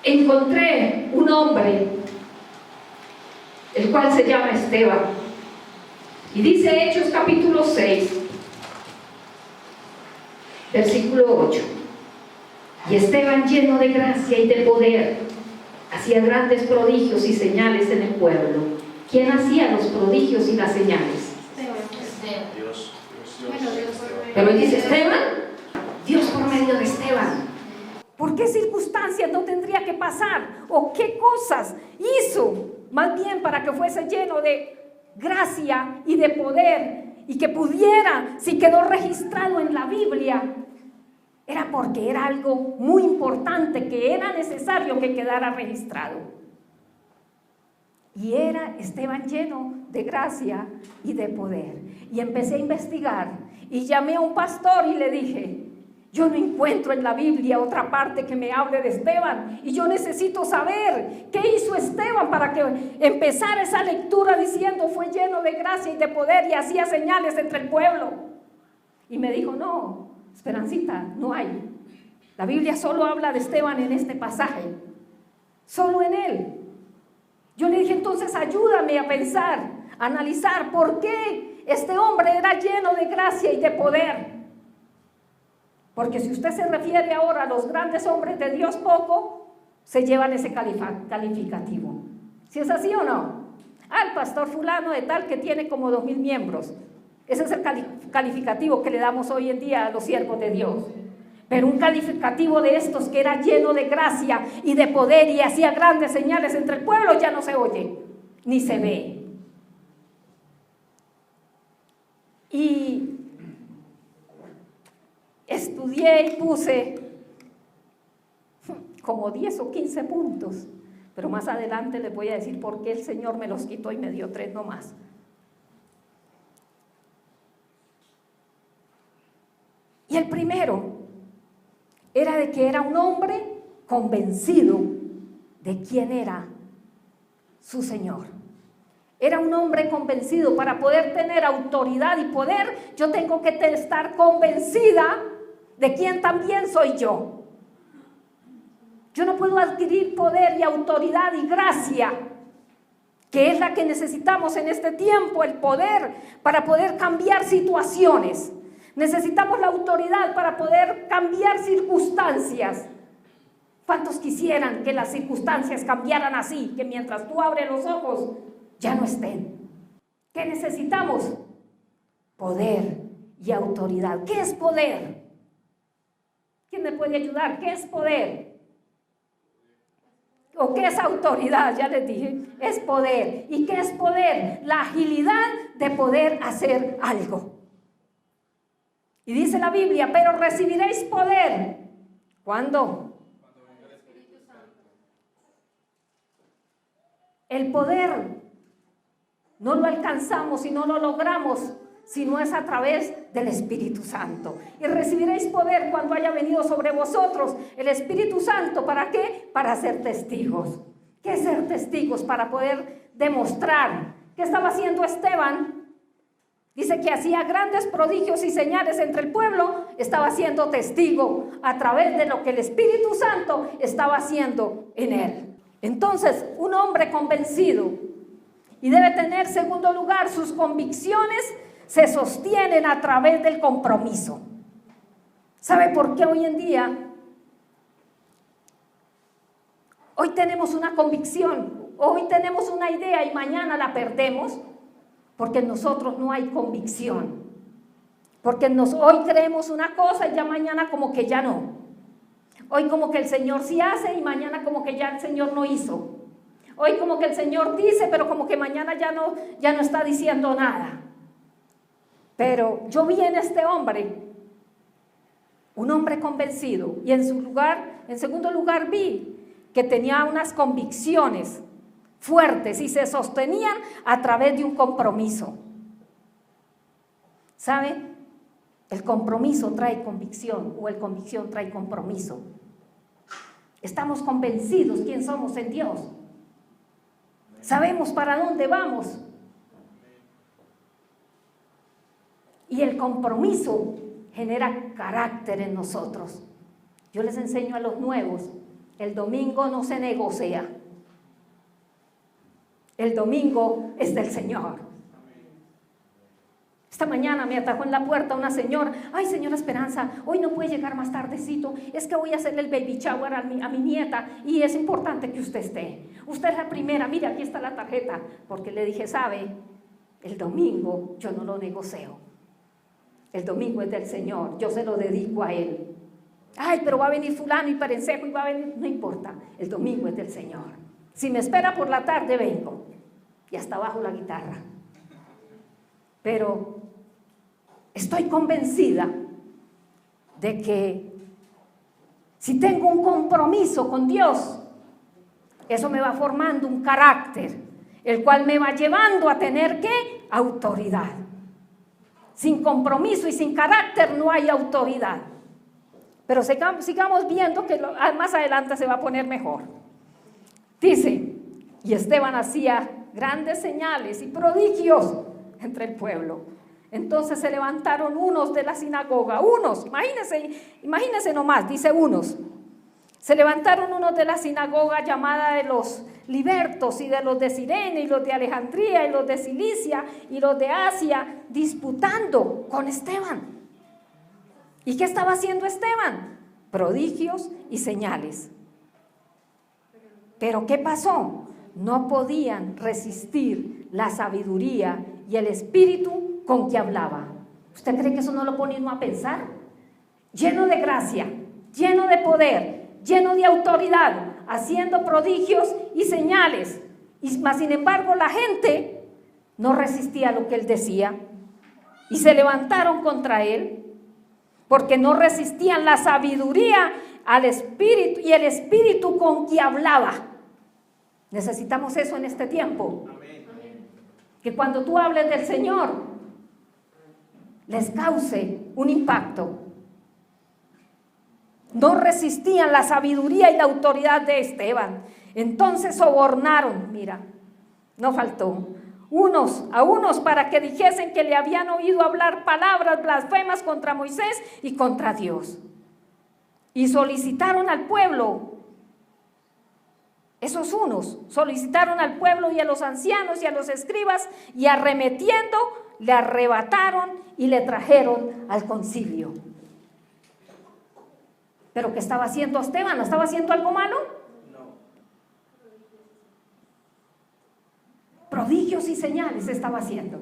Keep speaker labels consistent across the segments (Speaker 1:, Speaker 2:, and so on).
Speaker 1: encontré un hombre, el cual se llama Esteban. Y dice Hechos capítulo 6, versículo 8. Y Esteban, lleno de gracia y de poder, hacía grandes prodigios y señales en el pueblo. ¿Quién hacía los prodigios y las señales?
Speaker 2: Dios.
Speaker 1: Pero él dice Esteban, Dios por medio de Esteban.
Speaker 3: ¿Por qué circunstancias no tendría que pasar? ¿O qué cosas hizo? Más bien para que fuese lleno de gracia y de poder, y que pudiera, si quedó registrado en la Biblia, era porque era algo muy importante, que era necesario que quedara registrado. Y era Esteban lleno de gracia y de poder. Y empecé a investigar y llamé a un pastor y le dije: yo no encuentro en la Biblia otra parte que me hable de Esteban, y yo necesito saber qué hizo Esteban para que empezara esa lectura diciendo fue lleno de gracia y de poder y hacía señales entre el pueblo. Y me dijo: no, Esperancita, no hay. La Biblia solo habla de Esteban en este pasaje, solo en él. Yo le dije: entonces ayúdame a pensar, a analizar por qué este hombre era lleno de gracia y de poder. Porque si usted se refiere ahora a los grandes hombres de Dios, poco se llevan ese calificativo. ¿Si es así o no? El pastor fulano de tal que tiene como 2,000 miembros. Ese es el calificativo que le damos hoy en día a los siervos de Dios. Pero un calificativo de estos que era lleno de gracia y de poder y hacía grandes señales entre el pueblo ya no se oye, ni se ve. Y estudié y puse como 10 o 15 puntos, pero más adelante les voy a decir por qué el Señor me los quitó y me dio 3 nomás. Y el primero era de que era un hombre convencido de quién era su Señor. Era un hombre convencido. Para poder tener autoridad y poder, yo tengo que estar convencida de quién también soy yo. Yo no puedo adquirir poder y autoridad y gracia, que es la que necesitamos en este tiempo, el poder para poder cambiar situaciones. Necesitamos la autoridad para poder cambiar circunstancias. ¿Cuántos quisieran que las circunstancias cambiaran así, que mientras tú abres los ojos ya no estén? ¿Qué necesitamos? Poder y autoridad. ¿Qué es poder? ¿Quién me puede ayudar? ¿Qué es poder? ¿O qué es autoridad? Ya les dije, es poder. ¿Y qué es poder? La agilidad de poder hacer algo. Y dice la Biblia: pero recibiréis poder. ¿Cuándo? El poder no lo alcanzamos y no lo logramos si no es a través del Espíritu Santo. Y recibiréis poder cuando haya venido sobre vosotros el Espíritu Santo. ¿Para qué? Para ser testigos. ¿Qué es ser testigos? Para poder demostrar. ¿Qué estaba haciendo Esteban? Dice que hacía grandes prodigios y señales entre el pueblo. Estaba siendo testigo a través de lo que el Espíritu Santo estaba haciendo en él. Entonces, un hombre convencido, y debe tener, segundo lugar, sus convicciones se sostienen a través del compromiso. ¿Sabe por qué hoy en día? Hoy tenemos una convicción, hoy tenemos una idea y mañana la perdemos. Porque en nosotros no hay convicción. Porque hoy creemos una cosa y ya mañana como que ya no. Hoy como que el Señor sí hace y mañana como que ya el Señor no hizo. Hoy como que el Señor dice, pero como que mañana ya no está diciendo nada. Pero yo vi en este hombre, un hombre convencido, y en segundo lugar vi que tenía unas convicciones fuertes y se sostenían a través de un compromiso. ¿Sabe? El compromiso trae convicción, o el convicción trae compromiso. Estamos convencidos quién somos en Dios. Sabemos para dónde vamos. Y el compromiso genera carácter en nosotros. Yo les enseño a los nuevos el domingo no se negocia. El domingo es del Señor. Esta mañana me atajó en la puerta una señora. Ay, señora Esperanza, hoy no puede llegar más tardecito. Es que voy a hacerle el baby shower a mi nieta y es importante que usted esté. Usted es la primera, mire, aquí está la tarjeta. Porque le dije, ¿sabe? El domingo yo no lo negocio. El domingo es del Señor, yo se lo dedico a Él. Ay, pero va a venir fulano y perencejo y va a venir, no importa, el domingo es del Señor. Si me espera por la tarde, vengo. Y hasta abajo la guitarra. Pero estoy convencida de que si tengo un compromiso con Dios, eso me va formando un carácter, el cual me va llevando a tener, ¿qué? Autoridad. Sin compromiso y sin carácter no hay autoridad. Pero sigamos viendo que más adelante se va a poner mejor. Dice, y Esteban hacía grandes señales y prodigios entre el pueblo. Entonces se levantaron unos de la sinagoga, imagínense nomás, dice unos. Se levantaron unos de la sinagoga llamada de los libertos y de los de Cirene y los de Alejandría y los de Cilicia y los de Asia, disputando con Esteban. ¿Y qué estaba haciendo Esteban? Prodigios y señales. ¿Pero qué pasó? No podían resistir la sabiduría y el espíritu con que hablaba. ¿Usted cree que eso no lo pone uno a pensar? Lleno de gracia, lleno de poder, lleno de autoridad, haciendo prodigios y señales. Mas sin embargo la gente no resistía lo que él decía y se levantaron contra él porque no resistían la sabiduría al espíritu y el espíritu con que hablaba. Necesitamos eso en este tiempo. Que cuando tú hables del Señor les cause un impacto. No resistían la sabiduría y la autoridad de Esteban. Entonces sobornaron, mira, no faltó, a unos para que dijesen que le habían oído hablar palabras blasfemas contra Moisés y contra Dios. Y solicitaron al pueblo, esos unos, solicitaron al pueblo y a los ancianos y a los escribas y arremetiendo, le arrebataron y le trajeron al concilio. ¿Pero qué estaba haciendo Esteban? ¿No estaba haciendo algo malo? No. Prodigios y señales estaba haciendo.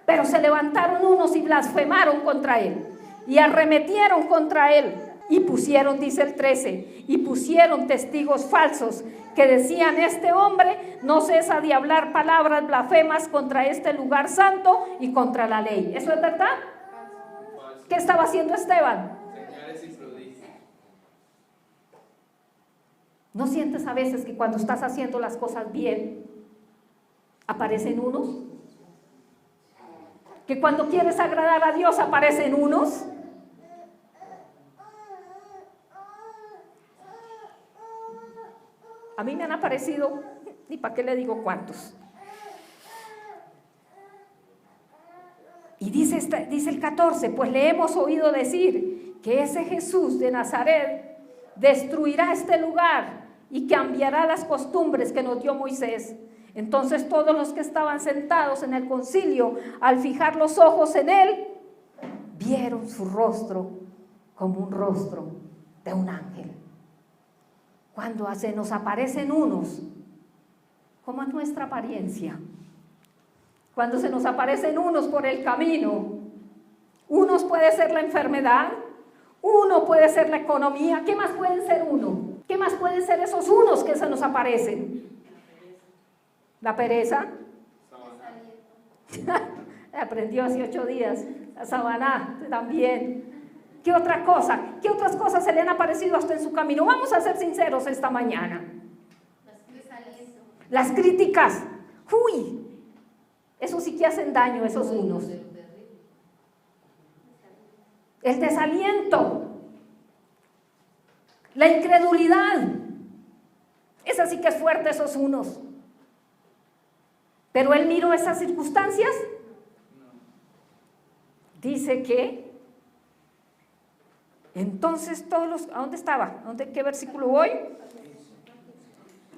Speaker 3: Pero se levantaron unos y blasfemaron contra él. Y arremetieron contra él. Y pusieron, dice el 13, y pusieron testigos falsos que decían, este hombre no cesa de hablar palabras blasfemas contra este lugar santo y contra la ley. ¿Eso es verdad? ¿Qué estaba haciendo Esteban? ¿No sientes a veces que cuando estás haciendo las cosas bien, aparecen unos? Que cuando quieres agradar a Dios, aparecen unos. A mí me han aparecido, ni para qué le digo cuántos. Y dice el 14, pues le hemos oído decir que ese Jesús de Nazaret destruirá este lugar y cambiará las costumbres que nos dio Moisés. Entonces todos los que estaban sentados en el concilio, al fijar los ojos en él, vieron su rostro como un rostro de un ángel. Cuando se nos aparecen unos, ¿cómo es nuestra apariencia? Cuando se nos aparecen unos por el camino, unos puede ser la enfermedad, uno puede ser la economía. ¿Qué más pueden ser uno? ¿Qué más pueden ser esos unos que se nos aparecen? La pereza. Aprendió hace 8 días. La sabana también. ¿Qué otra cosa? ¿Qué otras cosas se le han aparecido hasta en su camino? Vamos a ser sinceros esta mañana. Las críticas. ¡Uy! Eso sí que hacen daño, esos unos. El desaliento. La incredulidad. Esa sí que es fuerte, esos unos. Pero él miró esas circunstancias. Dice que entonces todos los... ¿A dónde estaba? ¿Qué versículo voy?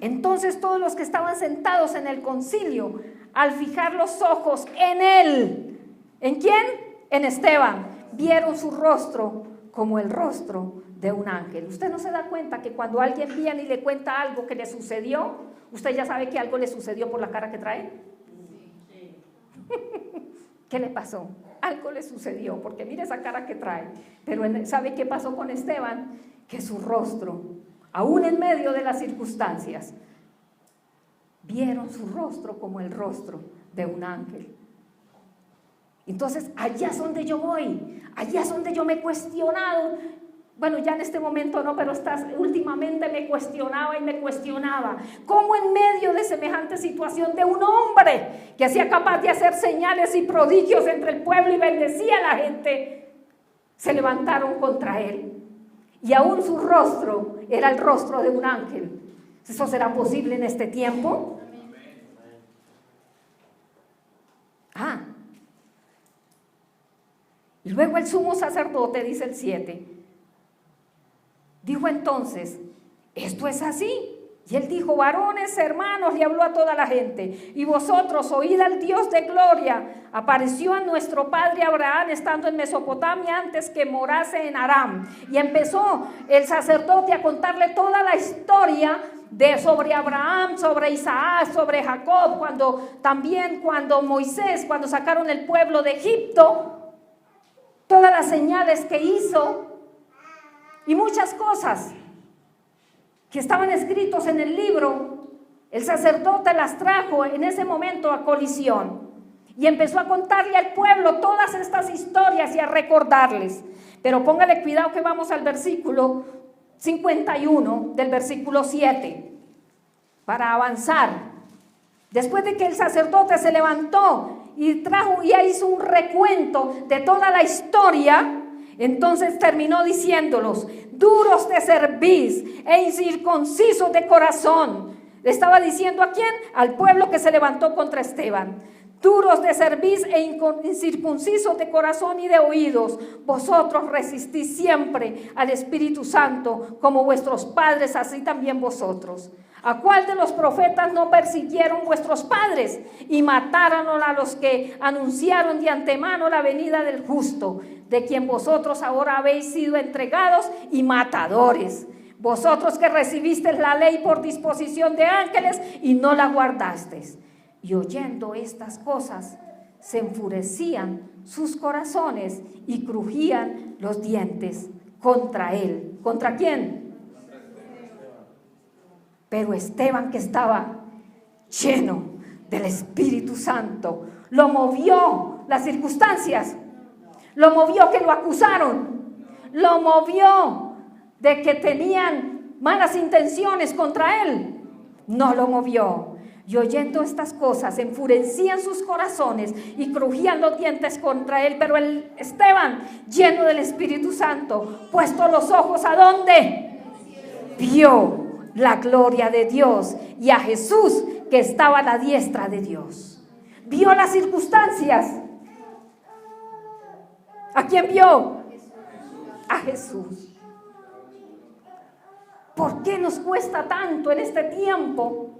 Speaker 3: Entonces todos los que estaban sentados en el concilio, al fijar los ojos en él, ¿en quién? En Esteban, vieron su rostro como el rostro de un ángel. ¿Usted no se da cuenta que cuando alguien viene y le cuenta algo que le sucedió, usted ya sabe que algo le sucedió por la cara que trae? Sí. ¿Qué le pasó? Algo le sucedió, porque mire esa cara que trae. Pero ¿sabe qué pasó con Esteban? Que su rostro, aún en medio de las circunstancias, vieron su rostro como el rostro de un ángel. Entonces, allá es donde yo voy, allá es donde yo me he cuestionado. Bueno, ya en este momento no, pero últimamente me cuestionaba y me cuestionaba. ¿Cómo en medio de semejante situación de un hombre que hacía capaz de hacer señales y prodigios entre el pueblo y bendecía a la gente, se levantaron contra él? Y aún su rostro era el rostro de un ángel. ¿Eso será posible en este tiempo? Y luego el sumo sacerdote, dice el 7, dijo entonces, ¿esto es así? Y él dijo, varones, hermanos, y habló a toda la gente, y vosotros oíd al Dios de gloria, apareció a nuestro padre Abraham estando en Mesopotamia antes que morase en Aram. Y empezó el sacerdote a contarle toda la historia sobre Abraham, sobre Isaac, sobre Jacob, cuando Moisés, cuando sacaron el pueblo de Egipto, todas las señales que hizo y muchas cosas que estaban escritos en el libro, el sacerdote las trajo en ese momento a colisión y empezó a contarle al pueblo todas estas historias y a recordarles. Pero póngale cuidado que vamos al versículo 51 del versículo 7 para avanzar. Después de que el sacerdote se levantó y hizo un recuento de toda la historia, entonces terminó diciéndolos, duros de cerviz e incircuncisos de corazón. Le estaba diciendo ¿a quién? Al pueblo que se levantó contra Esteban. Duros de cerviz e incircuncisos de corazón y de oídos, vosotros resistís siempre al Espíritu Santo, como vuestros padres, así también vosotros. ¿A cuál de los profetas no persiguieron vuestros padres y mataron a los que anunciaron de antemano la venida del justo, de quien vosotros ahora habéis sido entregados y matadores? Vosotros que recibisteis la ley por disposición de ángeles y no la guardasteis. Y oyendo estas cosas, se enfurecían sus corazones y crujían los dientes contra él. ¿Contra quién? Pero Esteban, que estaba lleno del Espíritu Santo, lo movió las circunstancias, lo movió que lo acusaron, lo movió de que tenían malas intenciones contra él, no lo movió. Y oyendo estas cosas, enfurecían sus corazones y crujían los dientes contra él. Pero el Esteban, lleno del Espíritu Santo, puesto los ojos ¿a dónde? Vio la gloria de Dios y a Jesús que estaba a la diestra de Dios. Vio las circunstancias. ¿A quién vio? A Jesús. ¿Por qué nos cuesta tanto en este tiempo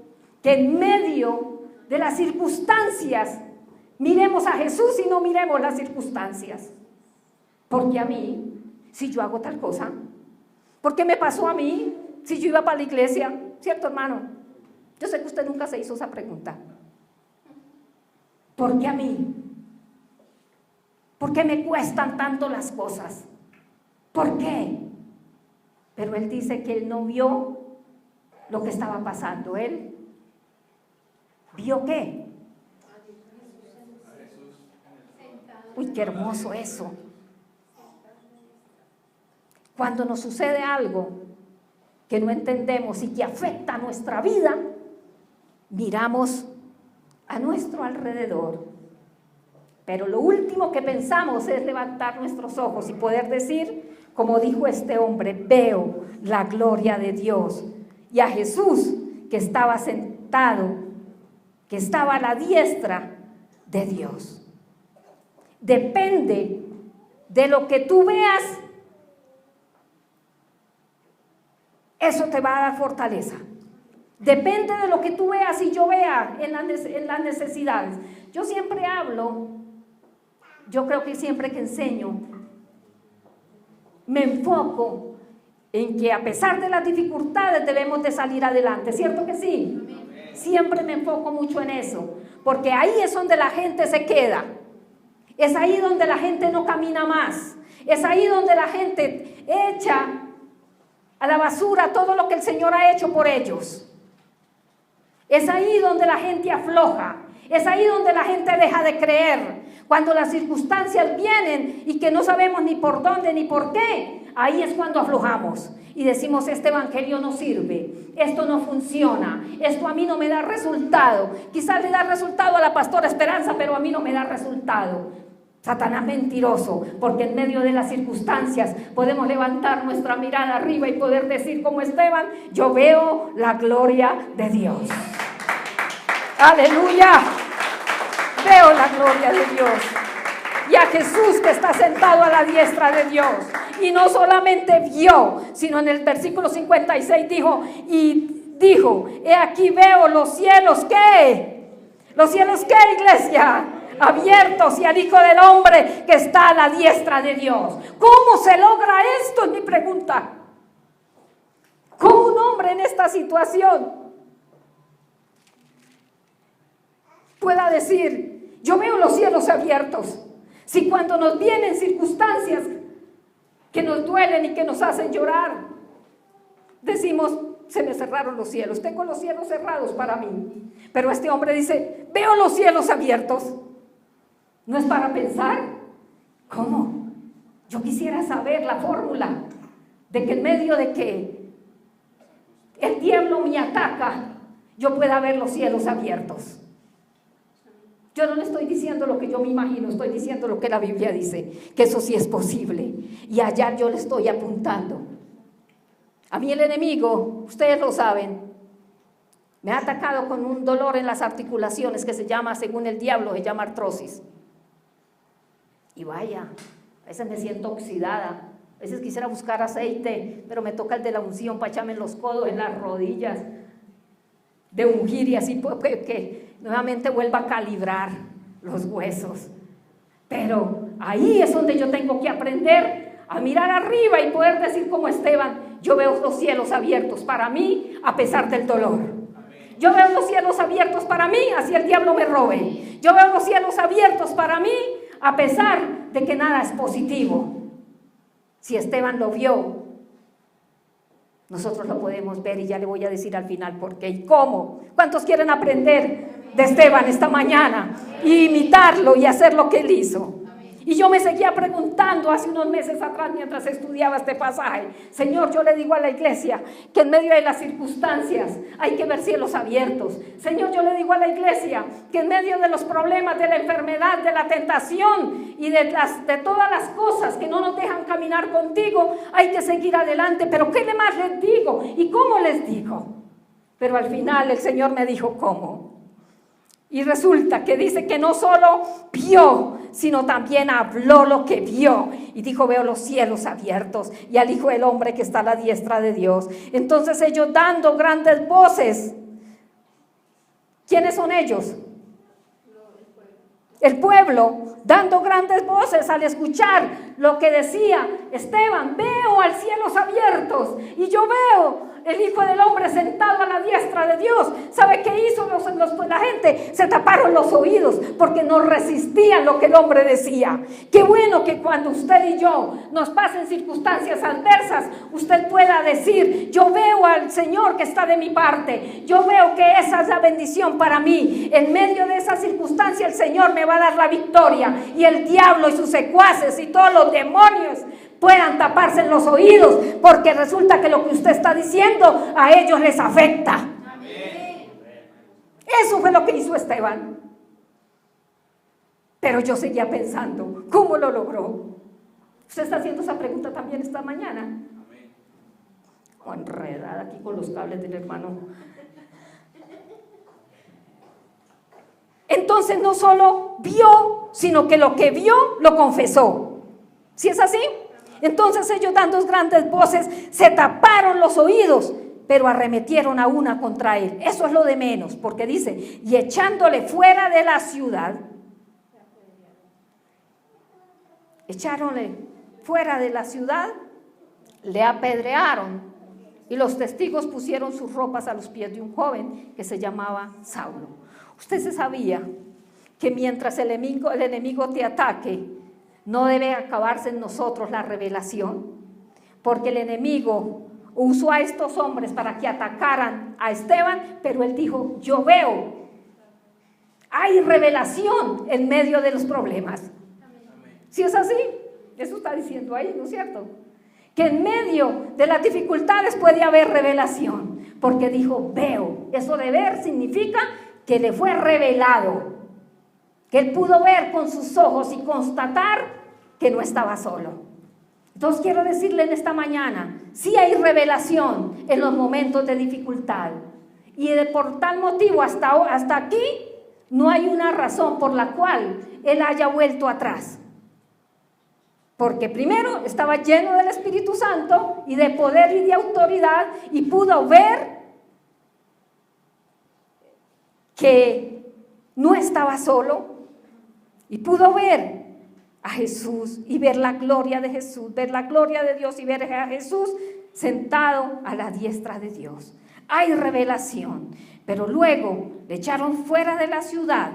Speaker 3: que en medio de las circunstancias miremos a Jesús y no miremos las circunstancias? Porque a mí, si yo hago tal cosa, ¿por qué me pasó a mí? Si yo iba para la iglesia, ¿cierto, hermano? Yo sé que usted nunca se hizo esa pregunta. ¿Por qué a mí? ¿Por qué me cuestan tanto las cosas? ¿Por qué? Pero él dice que él no vio lo que estaba pasando. Él vio ¿qué? Uy, qué hermoso eso. Cuando nos sucede algo que no entendemos y que afecta a nuestra vida, miramos a nuestro alrededor, pero lo último que pensamos es levantar nuestros ojos y poder decir, como dijo este hombre, veo la gloria de Dios y a Jesús que estaba sentado, que estaba a la diestra de Dios. Depende de lo que tú veas, eso te va a dar fortaleza. Depende de lo que tú veas y yo vea en las necesidades. Yo siempre hablo, yo creo que siempre que enseño, me enfoco en que a pesar de las dificultades debemos de salir adelante, ¿cierto que sí? Siempre me enfoco mucho en eso, porque ahí es donde la gente se queda, es ahí donde la gente no camina más, es ahí donde la gente echa a la basura todo lo que el Señor ha hecho por ellos. Es ahí donde la gente afloja, es ahí donde la gente deja de creer. Cuando las circunstancias vienen y que no sabemos ni por dónde ni por qué, ahí es cuando aflojamos y decimos: este evangelio no sirve, esto no funciona, esto a mí no me da resultado. Quizás le da resultado a la pastora Esperanza, pero a mí no me da resultado. Satanás mentiroso, porque en medio de las circunstancias podemos levantar nuestra mirada arriba y poder decir como Esteban: yo veo la gloria de Dios. ¡Aleluya! Veo la gloria de Dios y a Jesús que está sentado a la diestra de Dios. Y no solamente vio, sino en el versículo 56 dijo: he aquí veo los cielos, ¿qué? ¿Los cielos qué, iglesia? Abiertos, y al Hijo del Hombre que está a la diestra de Dios. ¿Cómo se logra esto? Es mi pregunta. ¿Cómo un hombre en esta situación pueda decir: yo veo los cielos abiertos? Si cuando nos vienen circunstancias que nos duelen y que nos hacen llorar, decimos: se me cerraron los cielos, tengo los cielos cerrados para mí. Pero este hombre dice: veo los cielos abiertos. ¿No es para pensar? ¿Cómo? Yo quisiera saber la fórmula de que en medio de que el diablo me ataca, yo pueda ver los cielos abiertos. Yo no le estoy diciendo lo que yo me imagino, estoy diciendo lo que la Biblia dice, que eso sí es posible. Y allá yo le estoy apuntando. A mí el enemigo, ustedes lo saben, me ha atacado con un dolor en las articulaciones que se llama, según el diablo, se llama artrosis. Y vaya, a veces me siento oxidada, a veces quisiera buscar aceite, pero me toca el de la unción para echarme en los codos, en las rodillas, de ungir y así que nuevamente vuelva a calibrar los huesos. Pero ahí es donde yo tengo que aprender a mirar arriba y poder decir como Esteban: yo veo los cielos abiertos para mí a pesar del dolor. Yo veo los cielos abiertos para mí, así el diablo me robe. Yo veo los cielos abiertos para mí a pesar de que nada es positivo. Si Esteban lo vio, nosotros lo podemos ver, y ya le voy a decir al final por qué y cómo. ¿Cuántos quieren aprender de Esteban esta mañana y imitarlo y hacer lo que él hizo? Y yo me seguía preguntando hace unos meses atrás, mientras estudiaba este pasaje: Señor, yo le digo a la iglesia que en medio de las circunstancias hay que ver cielos abiertos. Señor, yo le digo a la iglesia que en medio de los problemas, de la enfermedad, de la tentación y de todas las cosas que no nos dejan caminar contigo, hay que seguir adelante. Pero ¿qué más les digo? ¿Y cómo les digo? Pero al final el Señor me dijo cómo. Y resulta que dice que no solo vio, sino también habló lo que vio. Y dijo: veo los cielos abiertos y al Hijo del Hombre que está a la diestra de Dios. Entonces ellos dando grandes voces. ¿Quiénes son ellos? El pueblo, dando grandes voces al escuchar lo que decía Esteban: veo al cielos abiertos y yo veo el Hijo del Hombre sentado a la diestra de Dios. ¿Sabe qué hizo la gente? Se taparon los oídos porque no resistían lo que el hombre decía. Qué bueno que cuando usted y yo nos pasen circunstancias adversas, usted pueda decir: yo veo al Señor que está de mi parte, yo veo que esa es la bendición para mí. En medio de esa circunstancia el Señor me va a dar la victoria, y el diablo y sus secuaces y todos los demonios puedan taparse en los oídos, porque resulta que lo que usted está diciendo a ellos les afecta. Amén. Eso fue lo que hizo Esteban. Pero yo seguía pensando: ¿cómo lo logró? Usted está haciendo esa pregunta también esta mañana. O enredada aquí con los cables del hermano. Entonces no solo vio, sino que lo que vio lo confesó. ¿Sí es así? Entonces ellos, dando grandes voces, se taparon los oídos. pero arremetieron a una contra él. Eso es lo de menos, porque dice, y echándole fuera de la ciudad, echáronle fuera de la ciudad, le apedrearon, y los testigos pusieron sus ropas a los pies de un joven que se llamaba Saulo. Usted se sabía que mientras el enemigo te ataque, no debe acabarse en nosotros la revelación, porque el enemigo usó a estos hombres para que atacaran a Esteban, pero él dijo, yo veo, hay revelación en medio de los problemas. ¿Sí es así? Eso está diciendo ahí, ¿no es cierto? Que en medio de las dificultades puede haber revelación, porque dijo, veo. Eso de ver significa que le fue revelado, que él pudo ver con sus ojos y constatar que no estaba solo. Entonces quiero decirle en esta mañana, sí hay revelación en los momentos de dificultad, y por tal motivo hasta aquí no hay una razón por la cual él haya vuelto atrás. Porque primero estaba lleno del Espíritu Santo y de poder y de autoridad, y pudo ver que no estaba solo, y pudo ver a Jesús y ver la gloria de Jesús, ver la gloria de Dios y ver a Jesús sentado a la diestra de Dios. Hay revelación, pero luego le echaron fuera de la ciudad,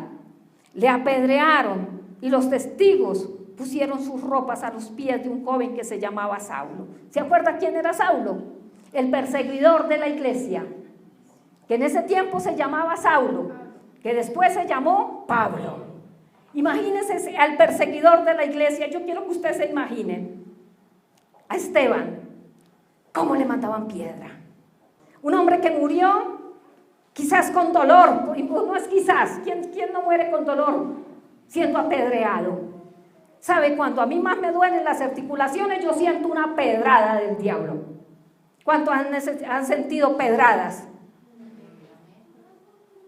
Speaker 3: le apedrearon, y los testigos pusieron sus ropas a los pies de un joven que se llamaba Saulo. ¿Se acuerda quién era Saulo? El perseguidor de la iglesia, que en ese tiempo se llamaba Saulo, que después se llamó Pablo. Imagínense al perseguidor de la iglesia. Yo quiero que usted se imagine a Esteban, cómo le mandaban piedra. Un hombre que murió quizás con dolor, no es quizás, ¿quién no muere con dolor siendo apedreado? ¿Sabe? Cuando a mí más me duelen las articulaciones, yo siento una pedrada del diablo. ¿Cuántos han sentido pedradas?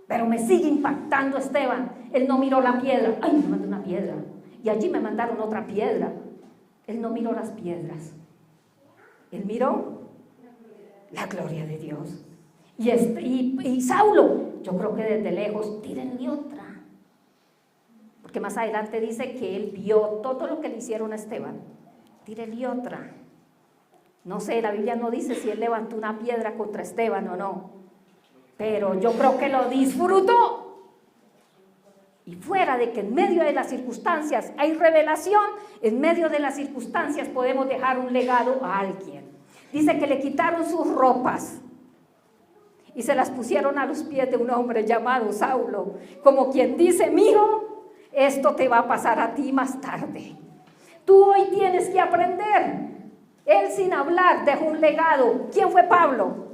Speaker 3: Pero me sigue impactando Esteban. Él no miró la piedra. ¡Ay, me mandó una piedra! Y allí me mandaron otra piedra. Él no miró las piedras. Él miró la gloria de Dios. Y Saulo, yo creo que desde lejos, tírenle otra. Porque más adelante dice que él vio todo lo que le hicieron a Esteban. Tírenle otra. No sé, la Biblia no dice si él levantó una piedra contra Esteban o no. Pero yo creo que lo disfrutó. Y fuera de que en medio de las circunstancias hay revelación, en medio de las circunstancias podemos dejar un legado a alguien. Dice que le quitaron sus ropas y se las pusieron a los pies de un hombre llamado Saulo, como quien dice, mijo, esto te va a pasar a ti más tarde. Tú hoy tienes que aprender. Él sin hablar dejó un legado. ¿Quién fue Pablo?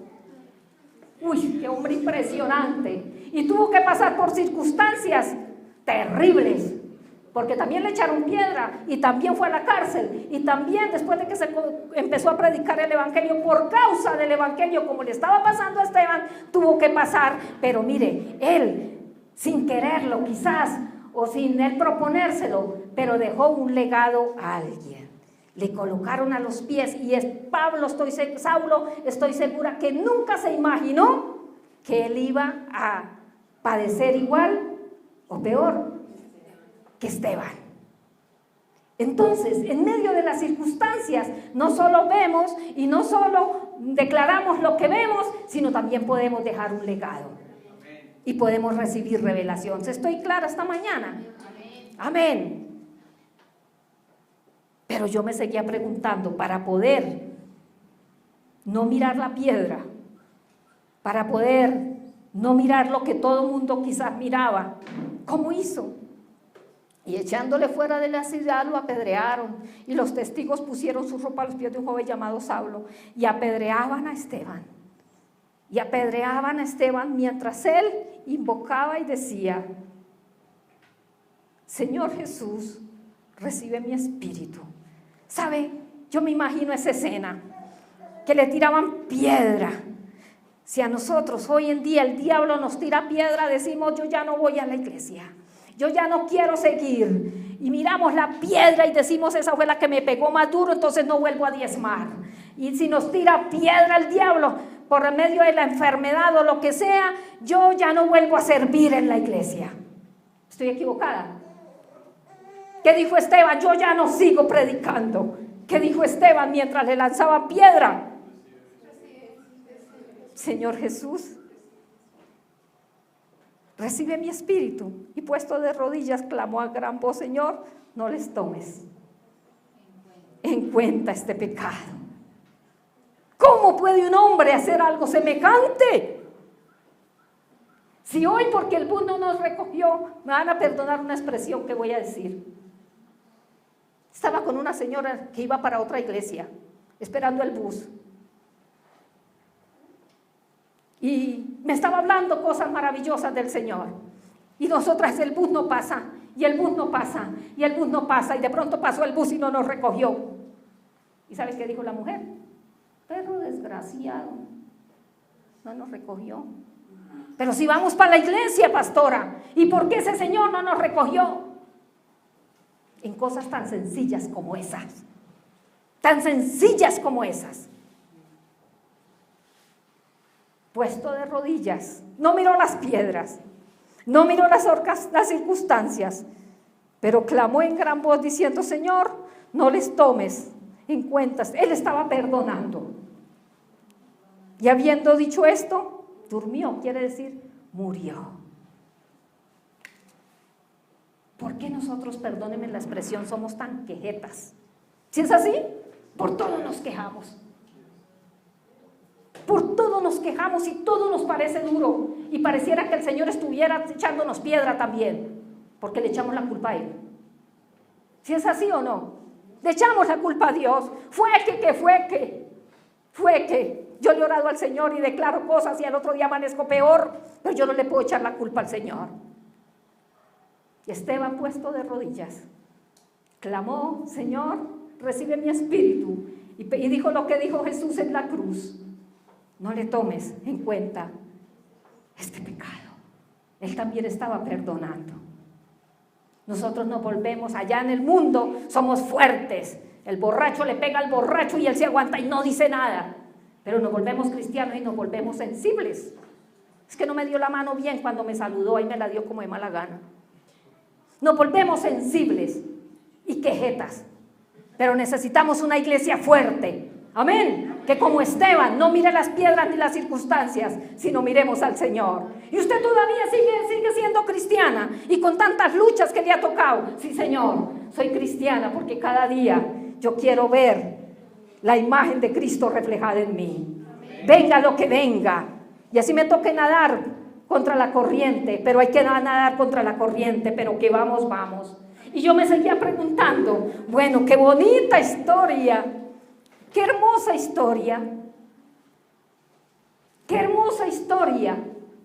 Speaker 3: Uy, qué hombre impresionante. Y tuvo que pasar por circunstancias terribles, porque también le echaron piedra y también fue a la cárcel, y también después de que se empezó a predicar el evangelio, por causa del evangelio, como le estaba pasando a Esteban, tuvo que pasar. Pero mire, él sin quererlo quizás, o sin él proponérselo, pero dejó un legado a alguien. Le colocaron a los pies, y Saulo, estoy segura que nunca se imaginó que él iba a padecer igual o peor que Esteban. Entonces, en medio de las circunstancias, no solo vemos y no solo declaramos lo que vemos, sino también podemos dejar un legado y podemos recibir revelación. ¿Estoy clara esta mañana? Amén. Pero yo me seguía preguntando, para poder no mirar la piedra, para poder no mirar lo que todo el mundo quizás miraba, ¿cómo hizo? Y echándole fuera de la ciudad lo apedrearon, y los testigos pusieron su ropa a los pies de un joven llamado Saulo, y apedreaban a Esteban. Y apedreaban a Esteban mientras él invocaba y decía, Señor Jesús, recibe mi espíritu. ¿Sabe? Yo me imagino esa escena, que le tiraban piedra. Si a nosotros hoy en día el diablo nos tira piedra, decimos, yo ya no voy a la iglesia, yo ya no quiero seguir. Y miramos la piedra y decimos, esa fue la que me pegó más duro, entonces no vuelvo a diezmar. Y si nos tira piedra el diablo, por medio de la enfermedad o lo que sea, yo ya no vuelvo a servir en la iglesia. ¿Estoy equivocada? ¿Qué dijo Esteban? Yo ya no sigo predicando. ¿Qué dijo Esteban mientras le lanzaban piedra? Señor Jesús, recibe mi espíritu. Y puesto de rodillas clamó a gran voz: Señor, no les tomes en cuenta este pecado. ¿Cómo puede un hombre hacer algo semejante? Si hoy, porque el bus no nos recogió, me van a perdonar una expresión que voy a decir. Estaba con una señora que iba para otra iglesia, esperando el bus. Y me estaba hablando cosas maravillosas del Señor. Y nosotras, el bus no pasa, y el bus no pasa, y el bus no pasa, y de pronto pasó el bus y no nos recogió. ¿Y sabes qué dijo la mujer? Perro desgraciado, no nos recogió. Pero si vamos para la iglesia, pastora, ¿y por qué ese señor no nos recogió? En cosas tan sencillas como esas. Tan sencillas como esas. Puesto de rodillas, no miró las piedras, no miró las circunstancias, pero clamó en gran voz diciendo: Señor, no les tomes en cuenta. Él estaba perdonando. Y habiendo dicho esto, durmió, quiere decir, murió. ¿Por qué nosotros, perdónenme la expresión, somos tan quejetas? Si es así, por todo nos quejamos. Por todo nos quejamos y todo nos parece duro. Y pareciera que el Señor estuviera echándonos piedra también, porque le echamos la culpa a Él. Si es así o no, le echamos la culpa a Dios. Fue que. Yo le he orado al Señor y declaro cosas y al otro día amanezco peor, pero yo no le puedo echar la culpa al Señor. Y Esteban, puesto de rodillas, clamó: Señor, recibe mi espíritu. Y dijo lo que dijo Jesús en la cruz: no le tomes en cuenta este pecado. Él también estaba perdonando. Nosotros nos volvemos allá en el mundo, somos fuertes. El borracho le pega al borracho y él se aguanta y no dice nada. Pero nos volvemos cristianos y nos volvemos sensibles. Es que no me dio la mano bien cuando me saludó y me la dio como de mala gana. Nos volvemos sensibles y quejetas. Pero necesitamos una iglesia fuerte. Amén. Que como Esteban no mire las piedras ni las circunstancias, sino miremos al Señor. Y usted todavía sigue siendo cristiana y con tantas luchas que le ha tocado. Sí, Señor, soy cristiana porque cada día yo quiero ver la imagen de Cristo reflejada en mí. Amén. Venga lo que venga. Y así me toque nadar contra la corriente, pero hay que nadar contra la corriente, pero que vamos. Y yo me seguía preguntando, bueno, qué bonita historia, qué hermosa historia,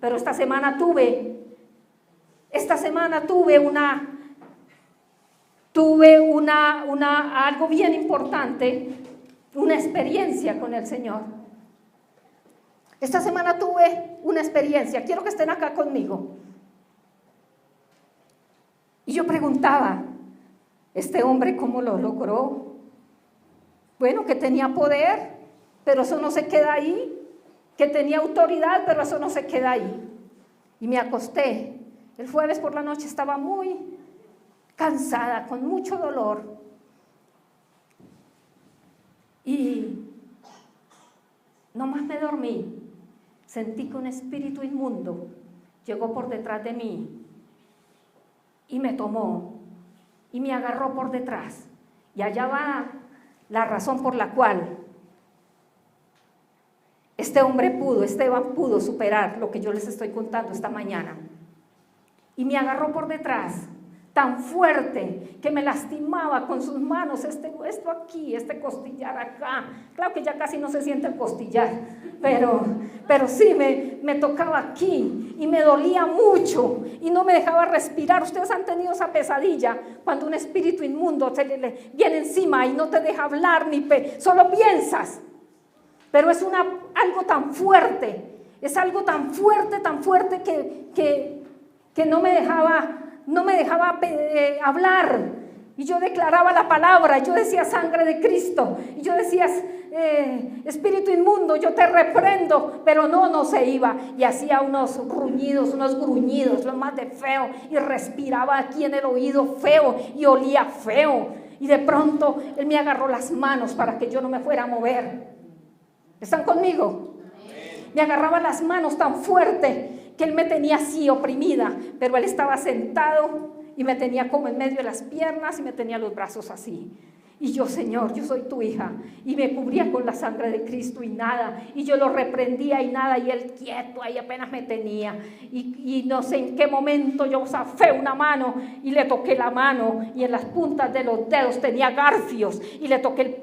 Speaker 3: pero esta semana tuve algo bien importante, una experiencia con el Señor. Esta semana tuve una experiencia, quiero que estén acá conmigo. Y yo preguntaba, ¿este hombre cómo lo logró? Bueno, que tenía poder, pero eso no se queda ahí. Que tenía autoridad, pero eso no se queda ahí. Y me acosté. El jueves por la noche estaba muy cansada, con mucho dolor. Y nomás me dormí. Sentí que un espíritu inmundo llegó por detrás de mí y me tomó y me agarró por detrás. Y allá va la razón por la cual Esteban pudo superar lo que yo les estoy contando esta mañana. Y me agarró por detrás tan fuerte que me lastimaba con sus manos, esto aquí, este costillar acá. Claro que ya casi no se siente el costillar, pero sí me tocaba aquí y me dolía mucho y no me dejaba respirar. Ustedes han tenido esa pesadilla cuando un espíritu inmundo se le viene encima y no te deja hablar solo piensas. Pero es algo tan fuerte, es algo tan fuerte que no me dejaba hablar. Y yo declaraba la palabra, yo decía sangre de Cristo, y yo decía espíritu inmundo, yo te reprendo, pero no se iba, y hacía unos gruñidos, lo más de feo, y respiraba aquí en el oído feo, y olía feo, y de pronto él me agarró las manos para que yo no me fuera a mover. ¿Están conmigo? Me agarraba las manos tan fuerte que él me tenía así oprimida, pero él estaba sentado y me tenía como en medio de las piernas y me tenía los brazos así. Y yo, Señor, yo soy tu hija, y me cubría con la sangre de Cristo y nada, y yo lo reprendía y nada, y él quieto ahí apenas me tenía, y no sé en qué momento yo zafé una mano y le toqué la mano, y en las puntas de los dedos tenía garfios, y le toqué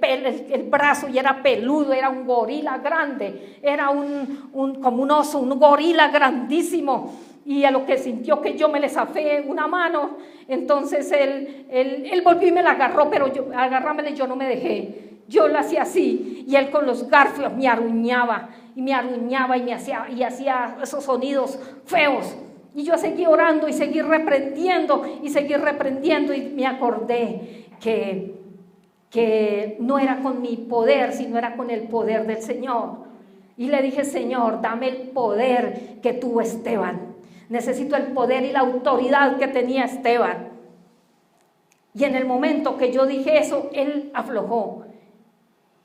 Speaker 3: el brazo, y era peludo, era un gorila grande, era como un oso, un gorila grandísimo. Y a lo que sintió que yo me le zafé una mano, entonces él volvió y me la agarró, pero agarrámele yo no me dejé. Yo lo hacía así, y él con los garfios me aruñaba y me hacía esos sonidos feos. Y yo seguí orando y seguí reprendiendo, y me acordé que no era con mi poder, sino era con el poder del Señor. Y le dije, Señor, dame el poder que tuvo Esteban. Necesito el poder y la autoridad que tenía Esteban. Y en el momento que yo dije eso, él aflojó.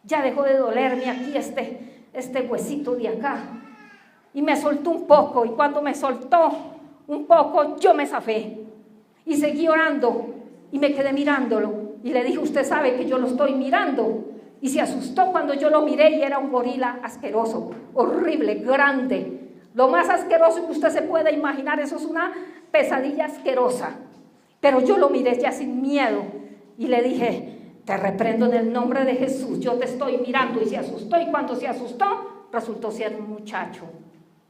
Speaker 3: Ya dejó de dolerme aquí este huesito de acá. Y me soltó un poco. Y cuando me soltó un poco, yo me zafé. Y seguí orando. Y me quedé mirándolo. Y le dije, usted sabe que yo lo estoy mirando. Y se asustó cuando yo lo miré y era un gorila asqueroso, horrible, grande. Lo más asqueroso que usted se pueda imaginar, eso es una pesadilla asquerosa. Pero yo lo miré ya sin miedo y le dije, te reprendo en el nombre de Jesús, yo te estoy mirando. Y se asustó, y cuando se asustó, resultó ser un muchacho,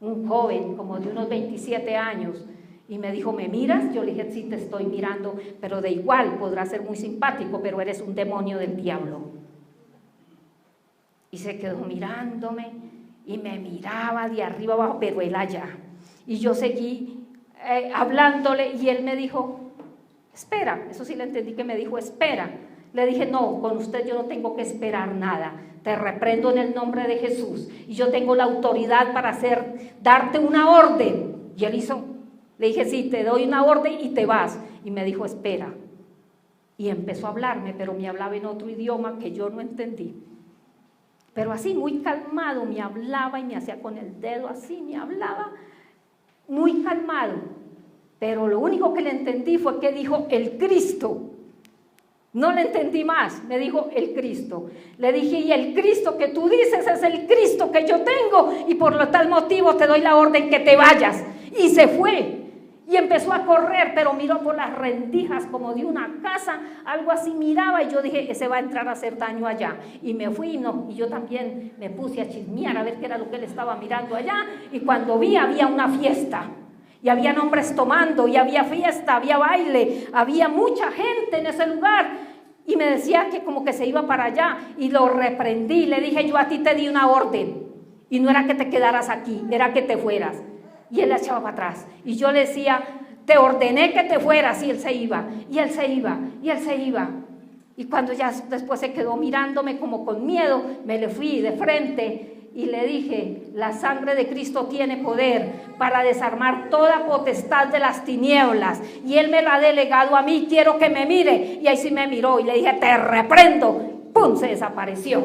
Speaker 3: un joven como de unos 27 años. Y me dijo, ¿me miras? Yo le dije, sí, te estoy mirando, pero de igual podrá ser muy simpático, pero eres un demonio del diablo. Y se quedó mirándome. Y me miraba de arriba abajo, pero él allá. Y yo seguí hablándole, y él me dijo, espera. Eso sí le entendí que me dijo, espera. Le dije, no, con usted yo no tengo que esperar nada. Te reprendo en el nombre de Jesús. Y yo tengo la autoridad para darte una orden. Y él hizo, le dije, sí, te doy una orden y te vas. Y me dijo, espera. Y empezó a hablarme, pero me hablaba en otro idioma que yo no entendí. Pero así, muy calmado, me hablaba y me hacía con el dedo así, me hablaba muy calmado. Pero lo único que le entendí fue que dijo el Cristo. No le entendí más, me dijo el Cristo. Le dije, y el Cristo que tú dices es el Cristo que yo tengo, y por lo tal motivo te doy la orden que te vayas. Y se fue. Y empezó a correr, pero miró por las rendijas como de una casa, algo así miraba, y yo dije, ese va a entrar a hacer daño allá. Y me fui, y yo también me puse a chismear a ver qué era lo que él estaba mirando allá, y cuando vi había una fiesta, y había hombres tomando, y había fiesta, había baile, había mucha gente en ese lugar, y me decía que como que se iba para allá, y lo reprendí, le dije, yo a ti te di una orden, y no era que te quedaras aquí, era que te fueras. Y él la echaba para atrás. Y yo le decía, te ordené que te fueras. Y él se iba, y él se iba, y él se iba. Y cuando ya después se quedó mirándome como con miedo, me le fui de frente y le dije, la sangre de Cristo tiene poder para desarmar toda potestad de las tinieblas. Y él me la ha delegado a mí, quiero que me mire. Y ahí sí me miró y le dije, te reprendo. ¡Pum! Se desapareció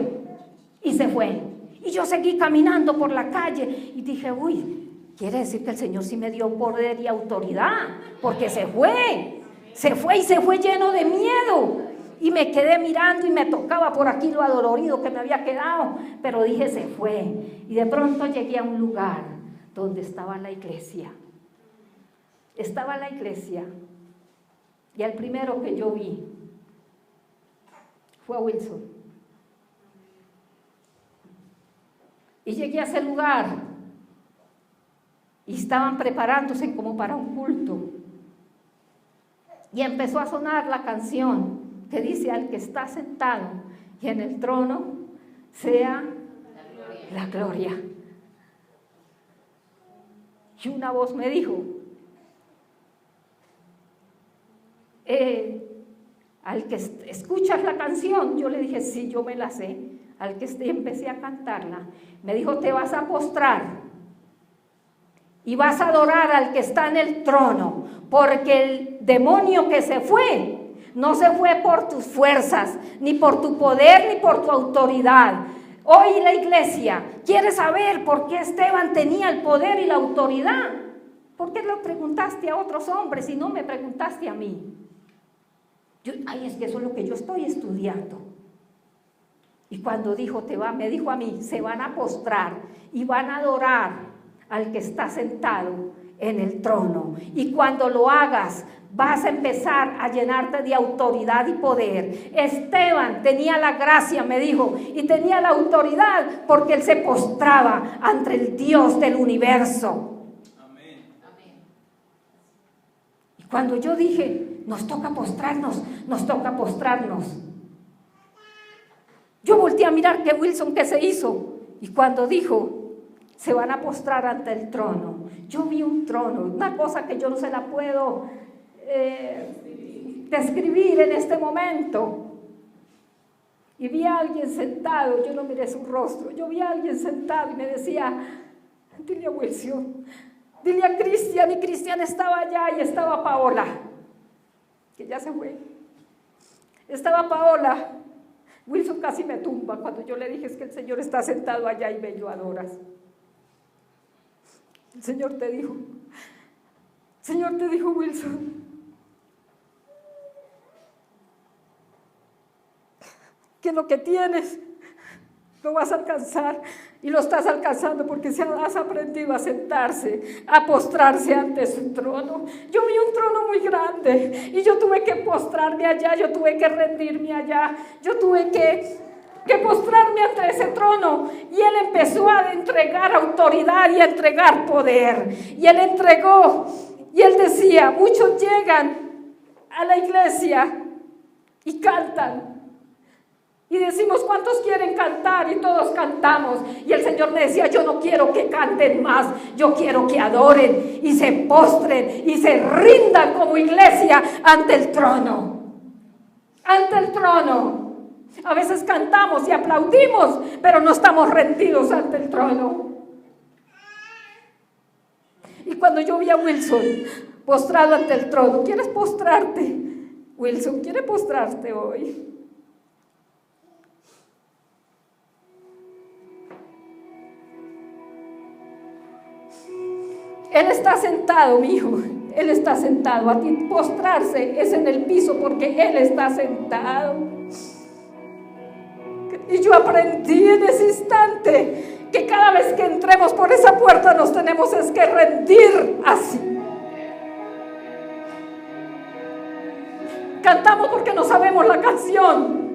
Speaker 3: y se fue. Y yo seguí caminando por la calle y dije, uy, quiere decir que el Señor sí me dio poder y autoridad, porque se fue y se fue lleno de miedo. Y me quedé mirando y me tocaba por aquí lo adolorido que me había quedado, pero dije, se fue. Y de pronto llegué a un lugar donde estaba la iglesia. Estaba la iglesia, y el primero que yo vi fue a Wilson. Y llegué a ese lugar. Y estaban preparándose como para un culto. Y empezó a sonar la canción que dice, al que está sentado y en el trono sea la gloria. Y una voz me dijo, al que escuchas la canción, yo le dije, sí, yo me la sé. al que empecé a cantarla, me dijo, te vas a postrar y vas a adorar al que está en el trono, porque el demonio que se fue, no se fue por tus fuerzas, ni por tu poder, ni por tu autoridad. Hoy la iglesia quiere saber por qué Esteban tenía el poder y la autoridad. ¿Por qué lo preguntaste a otros hombres y no me preguntaste a mí? Es que eso es lo que yo estoy estudiando. Y cuando dijo, me dijo a mí, se van a postrar y van a adorar al que está sentado en el trono. Y cuando lo hagas, vas a empezar a llenarte de autoridad y poder. Esteban tenía la gracia, me dijo, y tenía la autoridad porque él se postraba ante el Dios del universo.
Speaker 2: Amén. Amén.
Speaker 3: Y cuando yo dije, nos toca postrarnos, nos toca postrarnos, yo volteé a mirar que Wilson, ¿qué se hizo? Y cuando dijo, se van a postrar ante el trono, yo vi un trono, una cosa que yo no se la puedo describir en este momento. Y vi a alguien sentado, yo no miré su rostro, yo vi a alguien sentado y me decía, dile a Wilson, dile a Cristian, y Cristian estaba allá y estaba Paola, que ya se fue. Estaba Paola. Wilson casi me tumba cuando yo le dije, es que el Señor está sentado allá y ve y lo adoras. El Señor te dijo, Wilson, que lo que tienes lo vas a alcanzar, y lo estás alcanzando porque has aprendido a sentarse, a postrarse ante su trono. Yo vi un trono muy grande y yo tuve que postrarme allá, yo tuve que rendirme allá, yo tuve que postrarme ante ese trono, y él empezó a entregar autoridad y a entregar poder, y él entregó, y él decía, muchos llegan a la iglesia y cantan, y decimos, ¿cuántos quieren cantar? Y todos cantamos. Y el Señor me decía, yo no quiero que canten más, yo quiero que adoren y se postren y se rindan como iglesia ante el trono. Ante el trono. A veces cantamos y aplaudimos, pero no estamos rendidos ante el trono. Y cuando yo vi a Wilson postrado ante el trono, ¿quieres postrarte? Wilson, ¿quiere postrarte hoy? Él está sentado, mi hijo. Él está sentado. A ti postrarse es en el piso porque Él está sentado. Y yo aprendí en ese instante que cada vez que entremos por esa puerta nos tenemos es que rendir así. Cantamos porque no sabemos la canción.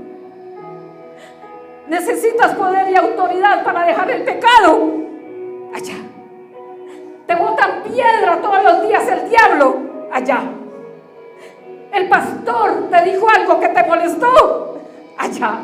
Speaker 3: Necesitas poder y autoridad para dejar el pecado. Allá. Te botan piedra todos los días el diablo. Allá. El pastor te dijo algo que te molestó. Allá.